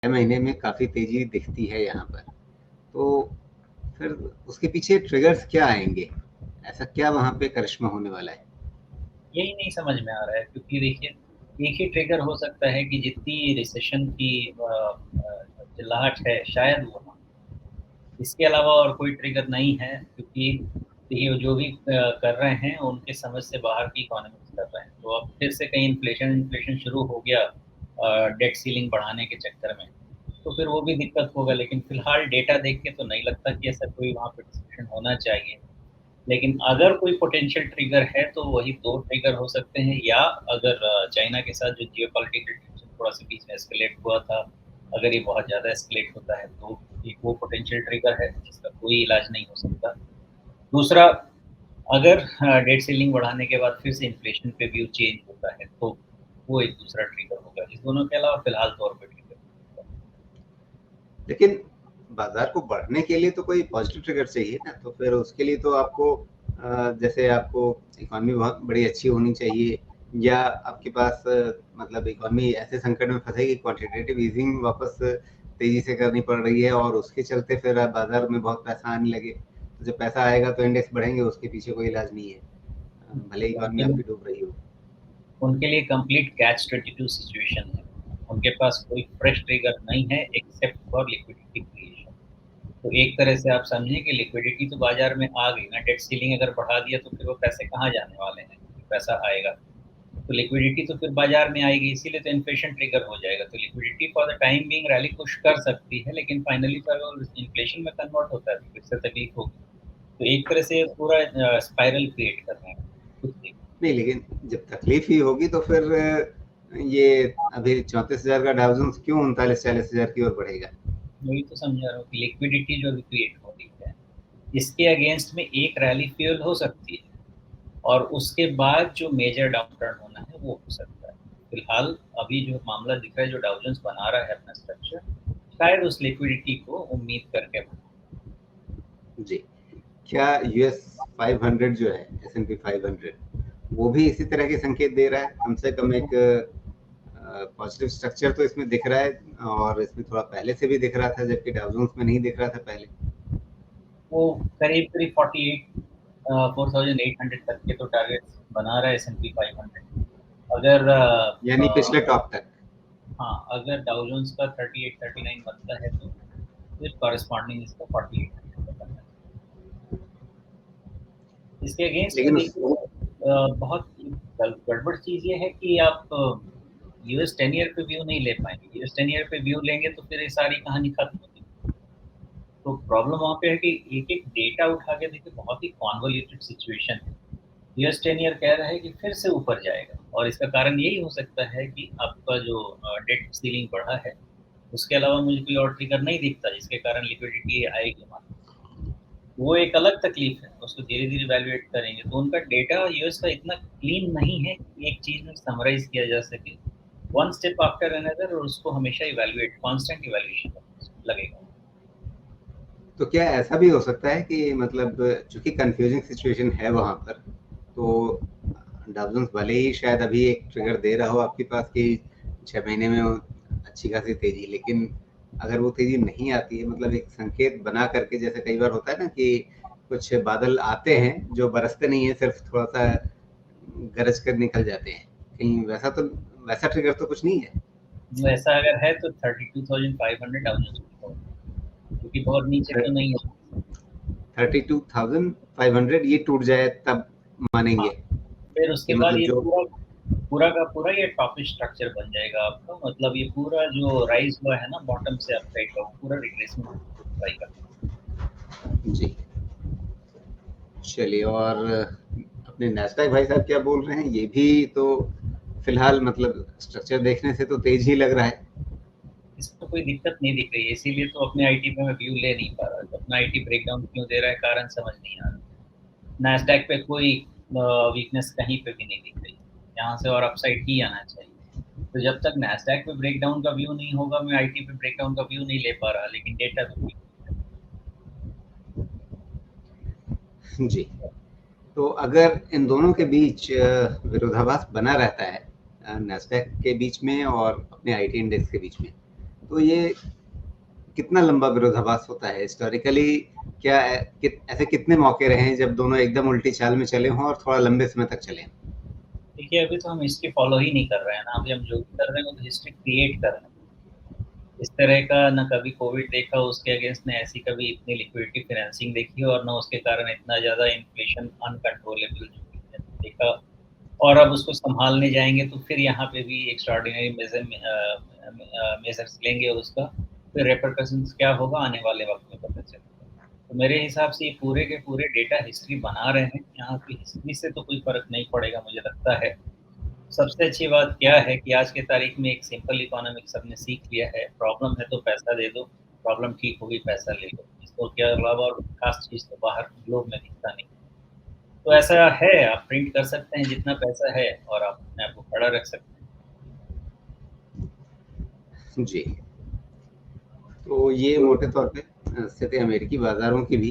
महीने में काफ़ी तेज़ी दिखती है यहाँ पर। तो फिर उसके पीछे ट्रिगर्स क्या आएँगे? ऐसा क्या वहाँ पे करिश्मा होने वाला है? यही नहीं समझ में आ रहा है क्योंकि देखिए, एक ही ट्रिगर हो सकता है कि जितनी रिसेशन की चिल्लाहट है शायद वो ना, इसके अलावा और कोई ट्रिगर नहीं है क्योंकि देखिए जो भी कर रहे हैं उनके समझ से बाहर की इकोनॉमिक्स कर रहे हैं। तो अब फिर से कहीं इन्फ्लेशन शुरू हो गया डेट सीलिंग बढ़ाने के चक्कर में, तो फिर वो भी दिक्कत होगा। लेकिन फिलहाल डेटा देख के तो नहीं लगता कि ऐसा कोई वहाँ पे डिस्कशन होना चाहिए। लेकिन अगर कोई पोटेंशियल ट्रिगर है तो वही 2 ट्रिगर हो सकते हैं, या अगर चाइना के साथ जो जियोपॉलिटिकल टेंशन थोड़ा-सा बीच में एस्केलेट हुआ था, अगर ये बहुत ज़्यादा एस्केलेट होता है तो एक वो पोटेंशियल ट्रिगर है जिसका कोई इलाज नहीं हो सकता। दूसरा, अगर डेट सीलिंग बढ़ाने के बाद फिर से इन्फ्लेशन पे व्यू चेंज होता है तो वो एक दूसरा ट्रिगर होगा। इस दोनों के अलावा फिलहाल तौर पे ट्रिगर नहीं होगा। लेकिन बाज़ार को बढ़ने के लिए तो कोई पॉज़िटिव ट्रिगर चाहिए ना, तो फिर उसके लिए तो आपको जैसे आपको इकॉनमी बहुत बड़ी अच्छी होनी चाहिए या आपके पास मतलब इकॉनमी ऐसे संकट में फँसेगी क्वांटिटेटिव ईज़िंग वापस तेज़ी से करनी पड़ रही है और उसके चलते फिर बाज़ार में बहुत पैसा आने लगे। तो जब पैसा आएगा तो इंडेक्स बढ़ेंगे, उसके पीछे कोई इलाज नहीं है। भले ही इकॉनमी उनके लिए आपकी डूब रही हो। उनके लिए कंप्लीट कैच 22 सिचुएशन है। उनके पास कोई फ्रेश ट्रिगर नहीं है एक्सेप्ट फॉर लिक्विडिटी क्रिएशन। तो एक तरह से आप समझें कि लिक्विडिटी तो बाज़ार में आ गई ना, डेट सीलिंग अगर बढ़ा दिया तो फिर वो पैसे कहाँ जाने वाले हैं? पैसा आएगा। तो लिक्विडिटी तो फिर बाज़ार में आएगी, इसीलिए तो इन्फ्लेशन ट्रिगर हो जाएगा। तो liquidity for the time being rally push कर सकती है, लेकिन फाइनली तो अगर इन्फ्लेशन में कन्वर्ट होता है तो फिर से तकलीफ होगी। तो एक तरह से पूरा स्पाइरल क्रिएट कर रहे हैं खुद से। नहीं, लेकिन जब तकलीफ ही होगी तो फिर ये अभी 34,000 का डाउ जोन्स क्यों 39-40,000 की ओर बढ़ेगा? वही तो समझा रहा हूँ कि लिक्विडिटी जो अभी क्रिएट हो रही है, इसके अगेंस्ट में एक रैली फ्यूल हो सकती है और उसके बाद जो मेजर डाउनटर्न होना है वो हो सकता है। फिलहाल अभी जो मामला दिख रहा है, जो डाउ जोन्स बना रहा है अपना स्ट्रक्चर, शायद उस लिक्विडिटी को उम्मीद करके बना। जी। क्या यूएस 500 जो है, S&P 500, वो भी इसी तरह के संकेत दे रहा है? कम से कम एक पॉजिटिव स्ट्रक्चर तो इसमें दिख रहा है और इसमें थोड़ा पहले से भी दिख रहा था, जबकि डाउ जोन्स में नहीं दिख रहा था पहले। वो करीब-करीब 48 4800 तक के तो टारगेट्स बना रहा है S&P 500। अगर यानी पिछले टॉप तक। हाँ, अगर डाउ जोन्स का 38-39 बनता है तो फिर कॉरेस्पॉन्डिंग इसका 4800 का बनना है। इसके अगेंस्ट में लेकिन उस देखिए बहुत गड़बड़ चीज़ ये है कि आप यूएस 10 ईयर पे व्यू नहीं ले पाएँगे। यूएस 10 ईयर पे व्यू लेंगे तो फिर ये सारी कहानी खत्म हो जाएगी। तो प्रॉब्लम वहाँ पे है कि एक-एक डेटा उठा के देखिए, बहुत ही कॉन्वोल्यूटेड सिचुएशन है। यूएस 10 ईयर कह रहा है कि फिर से ऊपर जाएगा और इसका कारण यही हो सकता है कि आपका जो डेट सीलिंग बढ़ा है, उसके अलावा मुझे कोई और ट्रिगर नहीं दिखता जिसके कारण लिक्विडिटी आएगी मार्केट। वो एक अलग तकलीफ है, उसको धीरे-धीरे इवैल्यूएट करेंगे। तो उनका डेटा यूएस का इतना क्लीन नहीं है कि एक चीज़ में समराइज़ किया जा सके। वन स्टेप आफ्टर अनदर, और उसको हमेशा इवैल्यूएट, कांस्टेंट इवैल्यूएशन लगेगा। तो क्या ऐसा भी हो सकता है कि मतलब चूँकि कन्फ्यूजिंग सिचुएशन है वहाँ पर, तो डाउ जोन्स भले ही शायद अभी एक ट्रिगर दे रहा हो आपके पास कि 6 महीने में वो अच्छी खासी तेज़ी, लेकिन अगर वो तेज़ी नहीं आती है, मतलब एक संकेत बना करके, जैसे कई बार होता है ना कि कुछ बादल आते हैं जो बरसते नहीं हैं, सिर्फ़ थोड़ा-सा गरज कर निकल जाते हैं। कहीं वैसा ट्रिगर तो कुछ नहीं है? वैसा अगर है तो 32,500 डाउ जोन्स की होगा, क्योंकि बहुत नीचे थ तो नहीं है। 32,500 ये टूट जाए तब हाँ, मानेंगे फिर कि उसके बाद मतलब ये जो पूरा पूरा का पूरा ये टॉपिश स्ट्रक्चर बन जाएगा आपका। मतलब ये पूरा जो राइज़ हुआ है ना बॉटम से अपसाइड का, वो पूरा रिट्रेसमेंट ट्राई करना। जी। चलिए, और अपने नैस्डैक भाई साहब क्या बोल रहे हैं? ये भी तो फिलहाल मतलब स्ट्रक्चर देखने से तो तेज ही लग रहा है। इसमें कोई दिक्कत नहीं दिख रही है, इसीलिए तो अपने आईटी पे मैं व्यू ले नहीं पा रहा। तो अपना आईटी ब्रेकडाउन क्यों दे रहा है, कारण समझ नहीं आ रहा। नैस्डैक पे कोई वीकनेस कहीं पे भी नहीं दिख रही। यहाँ से और अपसाइड ही आना चाहिए। तो जब तक नैस्डैक पे ब्रेकडाउन का व्यू नहीं होगा, मैं आईटी पे ब्रेकडाउन का व्यू नहीं ले पा रहा, लेकिन डेटा तो ठीक जी। तो अगर इन दोनों के बीच विरोधाभास बना रहता है, नैस्डैक के बीच में और अपने आईटी इंडेक्स के बीच में, तो ये कितना लंबा विरोधाभास होता है हिस्टोरिकली? क्या ऐसे कितने मौके रहे हैं जब दोनों एकदम उल्टी चाल में चले हों और थोड़ा लंबे समय तक चले? देखिए, अभी तो हम हिस्ट्री फ़ॉलो ही नहीं कर रहे हैं ना, अभी हम जो भी कर रहे हैं वो तो हिस्ट्री क्रिएट कर रहे हैं। इस तरह का ना कभी कोविड देखा, उसके अगेंस्ट ने ऐसी कभी इतनी लिक्विडिटी फाइनेंसिंग देखी और ना उसके कारण इतना ज़्यादा इन्फ्लेशन अनकंट्रोलेबल जो भी है देखा। और अब उसको सँभालने जाएँगे तो फिर यहाँ पे भी एक्स्ट्राऑर्डिनरी मेजर्स लेंगे और उसका फिर रिपरकशंस क्या होगा आने वाले वक़्त में पता चलेगा। तो मेरे हिसाब से ये पूरे के पूरे डेटा हिस्ट्री बना रहे हैं, यहाँ की हिस्ट्री से तो कोई फ़र्क नहीं पड़ेगा मुझे लगता है। सबसे अच्छी बात क्या है कि आज की तारीख में एक सिंपल इकोनॉमिक्स सबने सीख लिया है, प्रॉब्लम है तो पैसा दे दो, प्रॉब्लम ठीक होगी पैसा ले लो। इसके अलावा और ख़ास चीज़ तो बाहर ग्लोब में दिखता नहीं। तो ऐसा है, आप प्रिंट कर सकते हैं जितना पैसा है और आप अपने आप को खड़ा रख सकते हैं। जी। तो ये मोटे तौर पे स्थिति अमेरिकी बाज़ारों की भी